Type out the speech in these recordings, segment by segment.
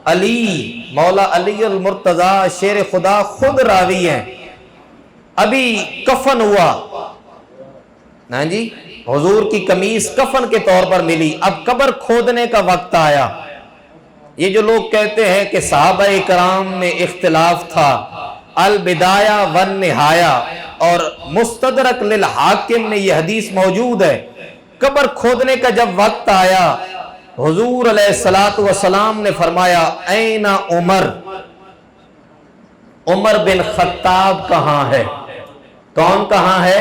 علی مولا علی المرتضی شیر خدا خود راوی ہیں، ابھی کفن ہوا، ہاں جی، حضور کی قمیص کفن کے طور پر ملی، اب قبر کھودنے کا وقت آیا۔ یہ جو لوگ کہتے ہیں کہ صحابہ کرام میں اختلاف تھا، البدایہ والنہایہ اور مستدرک للحاکم میں یہ حدیث موجود ہے، قبر کھودنے کا جب وقت آیا، حضور علیہ الصلوۃ والسلام نے فرمایا این عمر، عمر بن خطاب کہاں ہے؟ کون کہاں ہے؟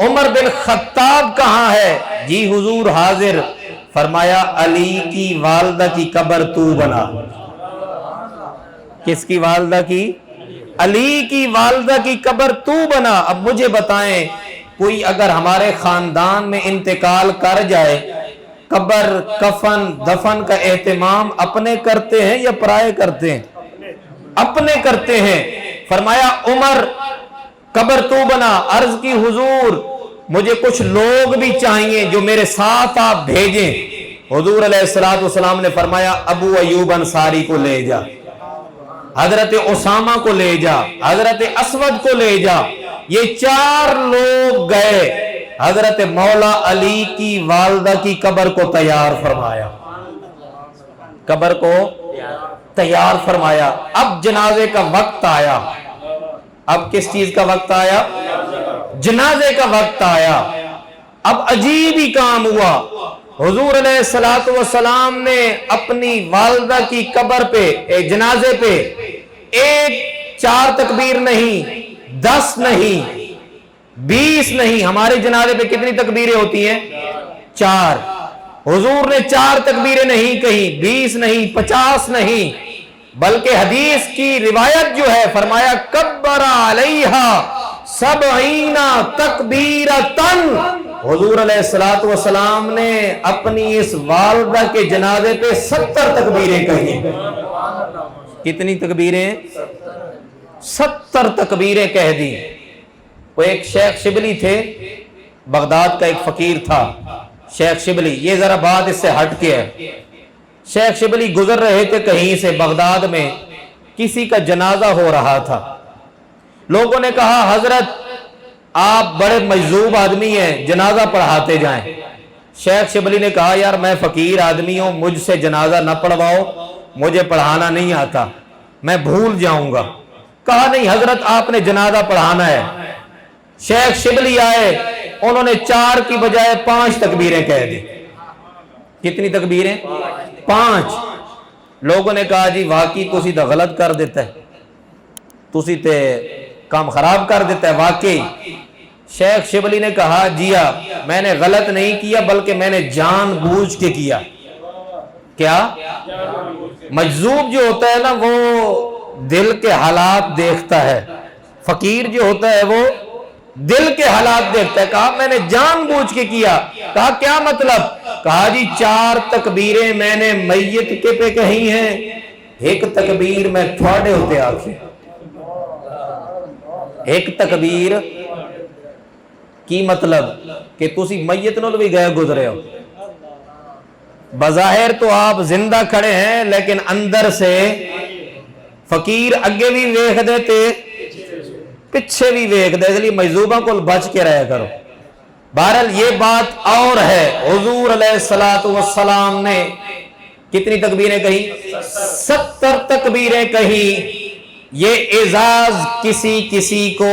عمر بن خطاب کہاں ہے؟ جی حضور حاضر۔ فرمایا علی کی والدہ کی قبر تو بنا۔ کس کی والدہ کی؟ علی کی والدہ کی قبر تو بنا۔ اب مجھے بتائیں، کوئی اگر ہمارے خاندان میں انتقال کر جائے، قبر کفن دفن کا اہتمام اپنے کرتے ہیں یا پرائے کرتے ہیں؟ اپنے کرتے ہیں۔ فرمایا عمر قبر تو بنا۔ عرض کی حضور مجھے کچھ لوگ بھی چاہیے جو میرے ساتھ آپ بھیجیں۔ حضور علیہ السلام نے فرمایا ابو ایوب انصاری کو لے جا، حضرت اسامہ کو لے جا، حضرت اسود کو لے جا۔ یہ 4 لوگ گئے، حضرت مولا علی کی والدہ کی قبر کو تیار فرمایا، قبر کو تیار فرمایا۔ اب جنازے کا وقت آیا۔ اب کس چیز کا وقت آیا؟ جنازے کا وقت آیا۔ اب عجیب ہی کام ہوا، حضور علیہ السلام نے اپنی والدہ کی قبر پہ جنازے پہ 4 تکبیر نہیں، 10 نہیں، 20 نہیں، ہمارے جنازے پہ کتنی تکبیریں ہوتی ہیں؟ 4۔ حضور نے 4 تکبیریں نہیں کہیں، 20 نہیں، 50 نہیں، بلکہ حدیث کی روایت جو ہے فرمایا کبر علیہا 70 تکبیرتن۔ حضور علیہ السلام نے اپنی اس والدہ کے جنازے پہ 70 تکبیریں کہیں۔ کتنی تکبیریں؟ 70 تکبیریں کہہ دی۔ وہ ایک شیخ شبلی تھے، بغداد کا ایک فقیر تھا شیخ شبلی، یہ ذرا بات اس سے ہٹ کے ہے۔ شیخ شبلی گزر رہے تھے کہیں سے، بغداد میں کسی کا جنازہ ہو رہا تھا۔ لوگوں نے کہا حضرت آپ بڑے مجذوب آدمی ہیں، جنازہ پڑھاتے جائیں۔ شیخ شبلی نے کہا یار میں فقیر آدمی ہوں، مجھ سے جنازہ نہ پڑھواؤ، مجھے پڑھانا نہیں آتا، میں بھول جاؤں گا۔ کہا نہیں حضرت آپ نے جنازہ پڑھانا ہے۔ شیخ شبلی آئے، انہوں نے 4 کی بجائے 5 تکبیریں کہہ دی۔ کتنی تکبیریں؟ 5۔ لوگوں نے کہا جی واقعی تسی تو غلط کر دیتا ہے، تسی تے کام خراب کر دیتا ہے واقعی۔ شیخ شبلی نے کہا جی میں نے غلط نہیں کیا بلکہ میں نے جان بوجھ کے کیا۔ کیا؟ مجذوب جو ہوتا ہے نا وہ دل کے حالات دیکھتا ہے، فقیر جو ہوتا ہے وہ دل کے حالات دیکھتا ہے۔ کہا میں نے جان بوجھ کے کیا۔ کہا کیا مطلب؟ کہا جی 4 تکبیریں میں نے میت کے پہ کہی ہیں، 1 تکبیر میں تھوڑے ہوتے آکھیں۔ 1 تکبیر کی مطلب کہ تسی میت نال بھی گئے گزرے ہو، بظاہر تو آپ زندہ کھڑے ہیں لیکن اندر سے فقیر اگے بھی ویکھ دے تے پیچھے بھی ویکھ دے، اس لیے مجذوبوں کو بچ کے رہا کرو۔ بہرحال یہ بات اور ہے، حضور علیہ السلام نے کتنی تکبیریں کہی؟ 70 تکبیریں کہی۔ یہ اعزاز کسی کو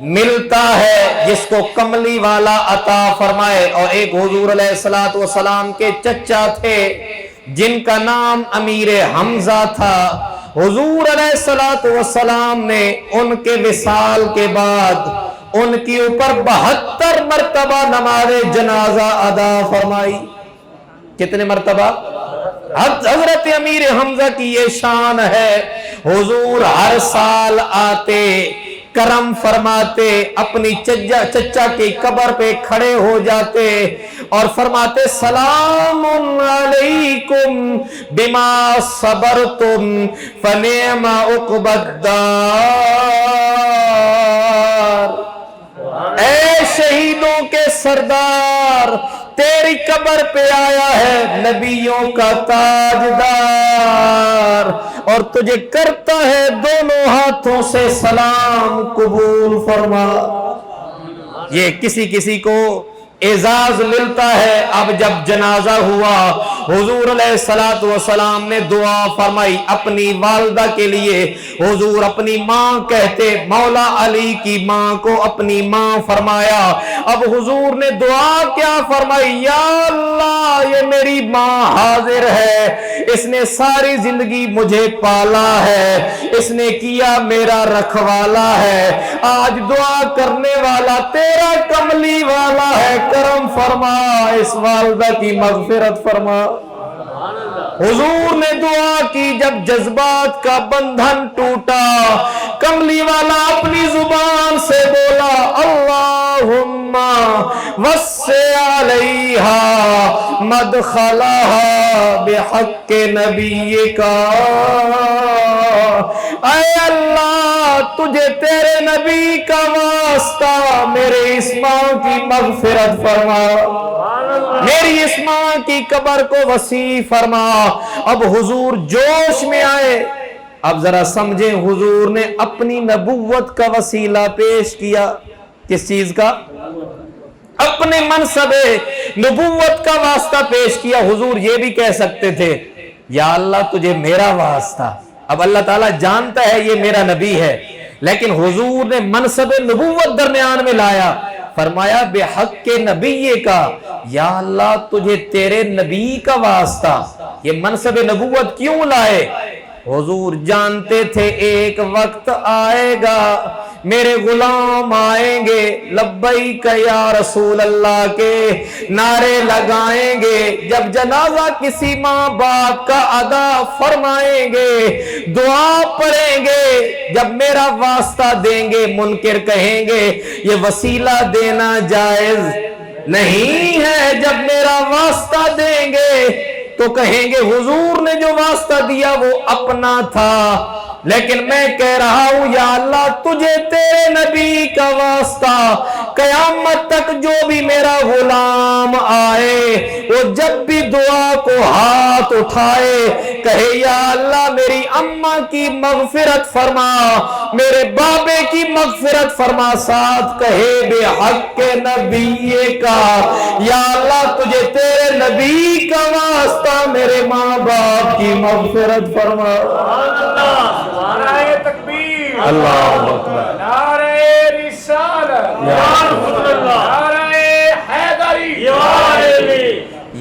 ملتا ہے جس کو کملی والا عطا فرمائے۔ اور ایک حضور علیہ السلام کے چچا تھے جن کا نام امیر حمزہ تھا۔ حضور علیہ السلام نے ان کے وصال کے بعد ان کے اوپر 72 مرتبہ نماز جنازہ ادا فرمائی۔ کتنے مرتبہ؟ حضرت امیر حمزہ کی یہ شان ہے، حضور ہر سال آتے، کرم فرماتے، اپنی چچا کی قبر پہ کھڑے ہو جاتے اور فرماتے سلام علیکم بما صبرتم فنعم عقبی الدار۔ اے شہیدوں کے سردار، تیری قبر پہ آیا ہے نبیوں کا تاجدار، اور تجھے کرتا ہے دونوں ہاتھوں سے سلام قبول فرما۔ یہ کسی کسی کو اعزاز ملتا ہے۔ اب جب جنازہ ہوا حضور علیہ الصلوۃ والسلام نے دعا فرمائی اپنی والدہ کے لیے۔ حضور اپنی ماں کہتے، مولا علی کی ماں کو اپنی ماں فرمایا۔ اب حضور نے دعا کیا فرمائی، یا اللہ یہ میری ماں حاضر ہے، اس نے ساری زندگی مجھے پالا ہے، اس نے کیا میرا رکھوالا ہے، آج دعا کرنے والا تیرا کملی والا ہے، کرم فرما، اس والدہ کی مغفرت فرما۔ حضور نے دعا کی، جب جذبات کا بندھن ٹوٹا کملی والا اپنی زبان سے بولا، اللہم وسع علیہا مدخلہا بحق نبیک۔ اے اللہ تجھے تیرے نبی کا واسطہ میرے اس ماں کی مغفرت فرما، میری اس ماں کی قبر کو وسیع فرما۔ اب حضور جوش میں آئے۔ اب ذرا سمجھیں، حضور نے اپنی نبوت کا وسیلہ پیش کیا۔ کس چیز کا؟ اپنے منصب نبوت کا واسطہ پیش کیا۔ حضور یہ بھی کہہ سکتے تھے، یا اللہ تجھے میرا واسطہ، اب اللہ تعالیٰ جانتا ہے یہ میرا نبی ہے، لیکن حضور نے منصب نبوت درمیان میں لایا، فرمایا بحق نبی کا، یا اللہ تجھے تیرے نبی کا واسطہ۔ یہ منصب نبوت کیوں لائے؟ حضور جانتے تھے ایک وقت آئے گا میرے غلام آئیں گے، لبیک یا رسول اللہ کے نعرے لگائیں گے، جب جنازہ کسی ماں باپ کا ادا فرمائیں گے، دعا پڑھیں گے، جب میرا واسطہ دیں گے منکر کہیں گے یہ وسیلہ دینا جائز نہیں ہے، جب میرا واسطہ دیں گے تو کہیں گے حضور نے جو واسطہ دیا وہ اپنا تھا، لیکن میں کہہ رہا ہوں یا اللہ تجھے تیرے نبی کا واسطہ، قیامت تک جو بھی میرا غلام آئے وہ جب بھی دعا کو ہاتھ اٹھائے کہے یا اللہ میری اماں کی مغفرت فرما، میرے بابے کی مغفرت فرما، ساتھ کہے بے حق نبی کا، یا اللہ تجھے تیرے نبی کا واسطہ میرے ماں باپ کی مغفرت فرما۔ نعرہ تکبیر، اللہ اکبر، نعرہ رسالت، نعرہ حیدری۔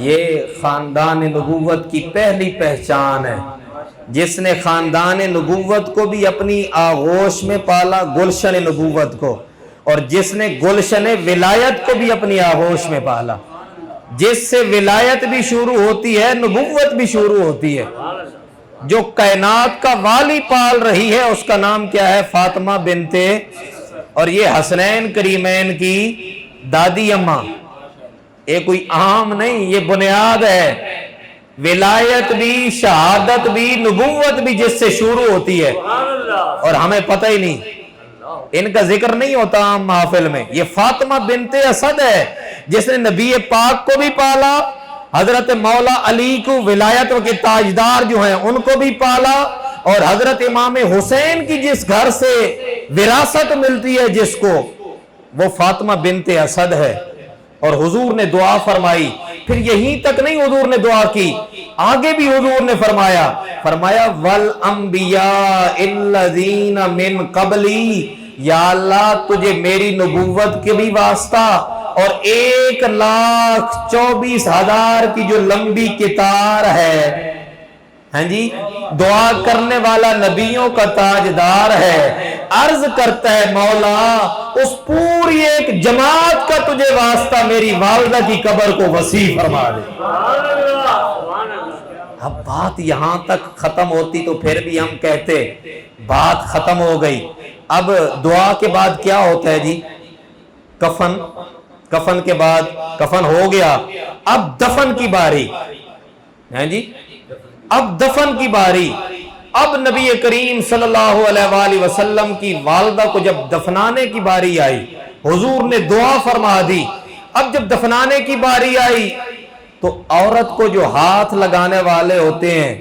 یہ خاندان نبوت کی پہلی پہچان ہے۔ جس نے خاندان نبوت کو بھی اپنی آغوش میں پالا، گلشن نبوت کو، اور جس نے گلشن ولایت کو بھی اپنی آغوش میں پالا، جس سے ولایت بھی شروع ہوتی ہے نبوت بھی شروع ہوتی ہے۔ جو کائنات کا والی پال رہی ہے اس کا نام کیا ہے؟ فاطمہ بنت، اور یہ حسنین کریمین کی دادی اماں، یہ کوئی عام نہیں، یہ بنیاد ہے۔ ولایت بھی، شہادت بھی، نبوت بھی جس سے شروع ہوتی ہے، اور ہمیں پتہ ہی نہیں، ان کا ذکر نہیں ہوتا عام محفل میں۔ یہ فاطمہ بنت اسد ہے جس نے نبی پاک کو بھی پالا، حضرت مولا علی کو ولایت کے تاجدار جو ہیں ان کو بھی پالا، اور حضرت امام حسین کی جس گھر سے وراثت ملتی ہے جس کو، وہ فاطمہ بنت اسد ہے۔ اور حضور نے دعا فرمائی، پھر یہیں تک نہیں حضور نے دعا کی، آگے بھی حضور نے فرمایا وَالْأَنْبِيَاءِ الَّذِينَ مِنْ قَبْلِي، یا اللہ تجھے میری نبوت کے بھی واسطہ اور 1,24,000 کی جو لمبی قطار ہے، ہاں جی، دعا کرنے والا نبیوں کا تاجدار ہے، عرض کرتا ہے مولا اس پوری ایک جماعت کا تجھے واسطہ میری والدہ کی قبر کو وسیع فرما دے۔ اب بات یہاں تک ختم ہوتی تو پھر بھی ہم کہتے بات ختم ہو گئی۔ اب دعا کے بعد کیا ہوتا ہے جی؟ کفن کے بعد کفن ہو گیا، اب دفن کی باری ہے جی، اب دفن کی باری۔ اب نبی کریم صلی اللہ علیہ وآلہ وسلم کی والدہ کو جب دفنانے کی باری آئی، حضور نے دعا فرما دی۔ اب جب دفنانے کی باری آئی تو عورت کو جو ہاتھ لگانے والے ہوتے ہیں،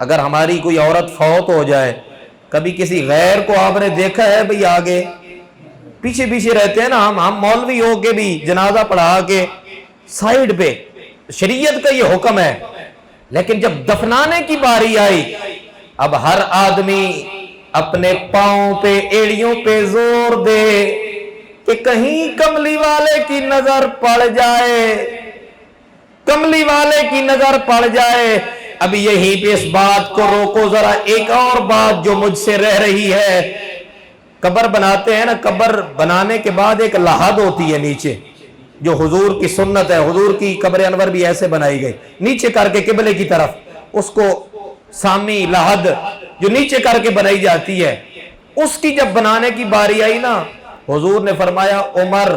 اگر ہماری کوئی عورت فوت ہو جائے، کبھی کسی غیر کو آپ نے دیکھا ہے بھئی آگے پیچھے پیچھے رہتے ہیں نا، ہم مولوی ہو کے بھی جنازہ پڑھا کے سائیڈ پہ، شریعت کا یہ حکم ہے، لیکن جب دفنانے کی باری آئی اب ہر آدمی اپنے پاؤں پہ ایڑیوں پہ زور دے کہ کہیں کملی والے کی نظر پڑ جائے، کملی والے کی نظر پڑ جائے۔ اب یہیں پہ اس بات کو روکو ذرا، ایک اور بات جو مجھ سے رہ رہی ہے، قبر بناتے ہیں نا، قبر بنانے کے بعد ایک لحد ہوتی ہے نیچے، جو حضور کی سنت ہے، حضور کی قبر انور بھی ایسے بنائی گئی، نیچے کر کے قبلے کی طرف، اس کو سامی لحد جو نیچے کر کے بنائی جاتی ہے، اس کی جب بنانے کی باری آئی نا، حضور نے فرمایا عمر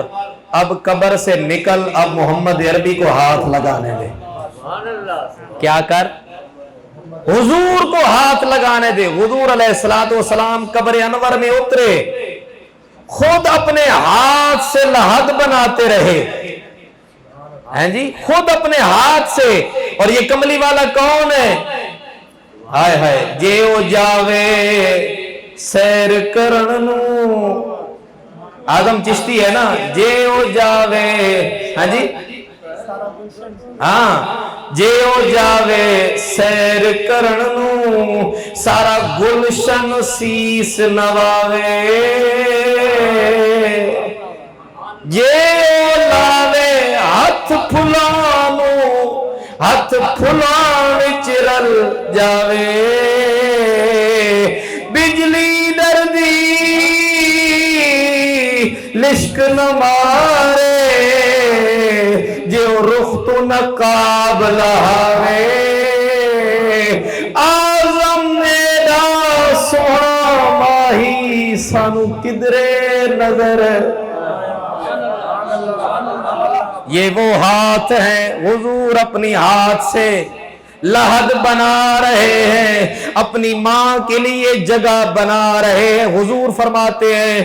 اب قبر سے نکل، اب محمد عربی کو ہاتھ لگانے دے۔ کیا کر؟ حضور کو ہاتھ لگانے دے۔ حضور علیہ السلام قبر انور میں اترے، خود اپنے ہاتھ سے لحد بناتے رہے، ہیں جی، خود اپنے ہاتھ سے۔ اور یہ کملی والا کون ہے؟ ہائے ہائے، جے او جاوے سیر کرن نو، آدم چشتی ہے نا، جے او جاوے، ہاں جی، ہاں، جے او جاوے سیر کرن نو، سارا گلشن سیس نواوے، جے او لاوے ہاتھ پھلانو، ہاتھ پھلان چرل جاوے، بجلی ڈردی لشک نہ مارے، جو رخ تو نقاب لہاوے، آزم میرا سونا ماہی سانو کدرے نظر۔ یہ وہ ہاتھ ہیں، حضور اپنی ہاتھ سے لحد بنا رہے ہیں، اپنی ماں کے لیے جگہ بنا رہے ہیں۔ حضور فرماتے ہیں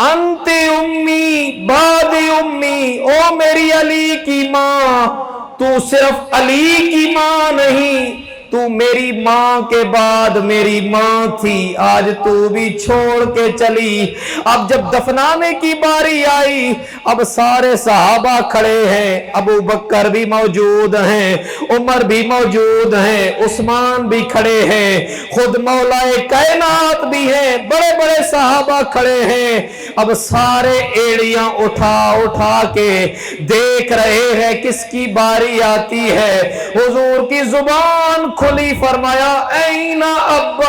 انت امی بعد امی، او میری علی کی ماں، تو صرف علی کی ماں نہیں، تو میری ماں کے بعد میری ماں تھی، آج تو بھی چھوڑ کے چلی۔ اب جب دفنانے کی باری آئی، اب سارے صحابہ کھڑے ہیں، ابو بکر بھی موجود ہیں، عمر بھی موجود ہیں، عثمان بھی کھڑے ہیں، خود مولا کائنات بھی ہیں، بڑے بڑے صحابہ کھڑے ہیں۔ اب سارے ایڑیاں اٹھا اٹھا کے دیکھ رہے ہیں کس کی باری آتی ہے۔ حضور کی زبان کھلی، فرمایا این عباس،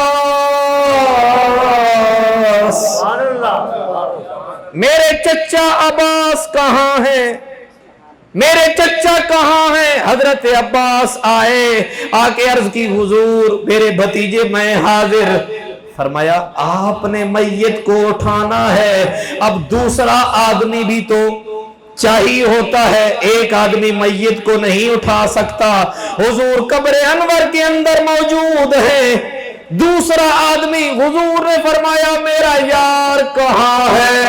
میرے چچا عباس کہاں ہیں، میرے چچا کہاں ہیں؟ حضرت عباس آئے، آ کے عرض کی حضور میرے بھتیجے میں حاضر۔ فرمایا آپ نے میت کو اٹھانا ہے، اب دوسرا آدمی بھی تو چاہیے ہوتا ہے، ایک آدمی میت کو نہیں اٹھا سکتا۔ حضور قبر انور کے اندر موجود ہے، دوسرا آدمی، حضور نے فرمایا میرا یار کہاں ہے؟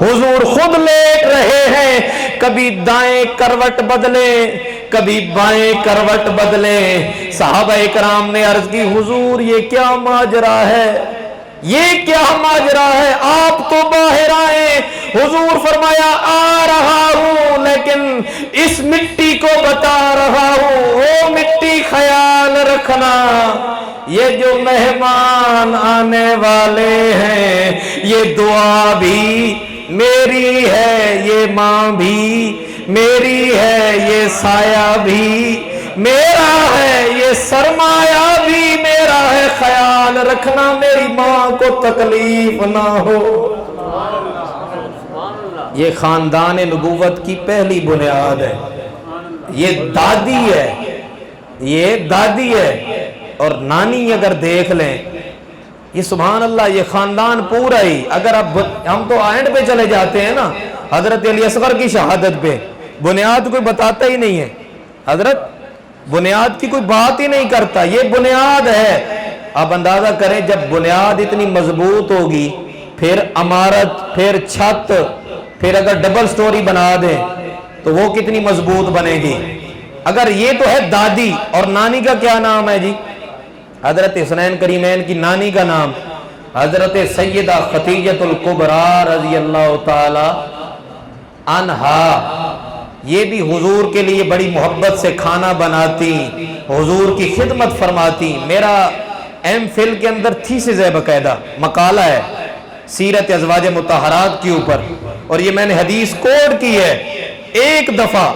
حضور خود لیٹ رہے ہیں، کبھی دائیں کروٹ بدلے، کبھی بائیں کروٹ بدلے۔ صحابہ اکرام نے عرض کی حضور یہ کیا ماجرا ہے، یہ کیا ماجرا ہے، آپ تو باہر آئے۔ حضور فرمایا آ رہا ہوں، لیکن اس مٹی کو بتا رہا ہوں، او مٹی خیال رکھنا، یہ جو مہمان آنے والے ہیں یہ دعا بھی میری ہے، یہ ماں بھی میری ہے، یہ سایہ بھی میرا ہے، یہ سرمایہ بھی میرا ہے، خیال رکھنا میری ماں کو تکلیف نہ ہو۔ یہ خاندان نبوت کی پہلی بنیاد ہے، یہ دادی ہے، یہ دادی ہے۔ اور نانی اگر دیکھ لیں، یہ سبحان اللہ، یہ خاندان پورا ہی، اگر اب ہم تو اینڈ پہ چلے جاتے ہیں نا، حضرت علی اصغر کی شہادت پہ، بنیاد کوئی بتاتا ہی نہیں ہے، حضرت بنیاد کی کوئی بات ہی نہیں کرتا، یہ بنیاد ہے۔ آپ اندازہ کریں جب بنیاد اتنی مضبوط ہوگی، پھر عمارت، پھر چھت، پھر اگر ڈبل سٹوری بنا دیں تو وہ کتنی مضبوط بنے گی۔ اگر یہ تو ہے دادی، اور نانی کا کیا نام ہے جی؟ حضرت حسنین کریمین کی نانی کا نام حضرت سیدہ خدیجۃ الکبریٰ رضی اللہ تعالی عنہا، یہ بھی حضور کے لیے بڑی محبت سے کھانا بناتی، حضور کی خدمت فرماتی۔ میرا ایم فل کے اندر تھیسز ہے، باقاعدہ مقالہ ہے سیرت ازواج مطہرات کے اوپر، اور یہ میں نے حدیث کوڈ کی ہے۔ ایک دفعہ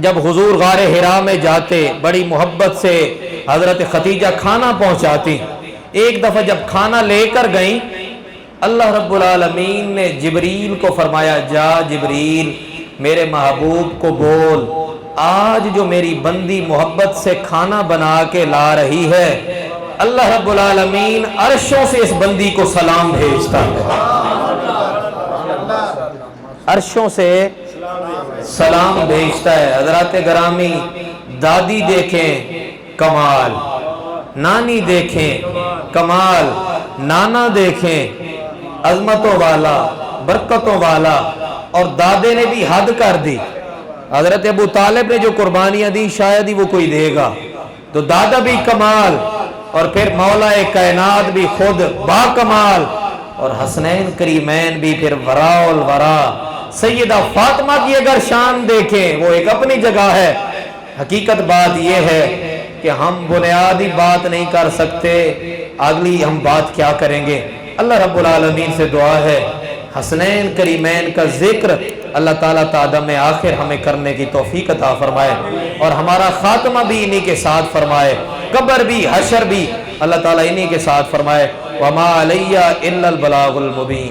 جب حضور غار حرا میں جاتے، بڑی محبت سے حضرت خدیجہ کھانا پہنچاتی۔ ایک دفعہ جب کھانا لے کر گئیں، اللہ رب العالمین نے جبریل کو فرمایا، جا جبریل میرے محبوب کو بول، آج جو میری بندی محبت سے کھانا بنا کے لا رہی ہے، اللہ رب العالمین عرشوں سے اس بندی کو سلام بھیجتا ہے، عرشوں سے سلام بھیجتا ہے۔ حضرات گرامی، دادی دیکھیں کمال، نانی دیکھیں کمال، نانا دیکھیں عظمتوں والا، برکتوں والا، اور دادے نے بھی حد کر دی۔ حضرت ابو طالب نے جو قربانیاں دی شاید ہی وہ کوئی دے گا، تو دادا بھی کمال، اور پھر مولا کائنات بھی خود با کمال، اور حسنین کریمین بھی پھر وراء الورا۔ سیدہ فاطمہ کی اگر شان دیکھیں، وہ ایک اپنی جگہ ہے۔ حقیقت بات یہ ہے کہ ہم بنیادی بات نہیں کر سکتے، اگلی ہم بات کیا کریں گے؟ اللہ رب العالمین سے دعا ہے حسنین کریمین کا ذکر اللہ تعالیٰ تعدم آخر ہمیں کرنے کی توفیق عطا فرمائے، اور ہمارا خاتمہ بھی انہی کے ساتھ فرمائے، قبر بھی حشر بھی اللہ تعالیٰ انہی کے ساتھ فرمائے۔ وما علیہ الا البلاغ المبین۔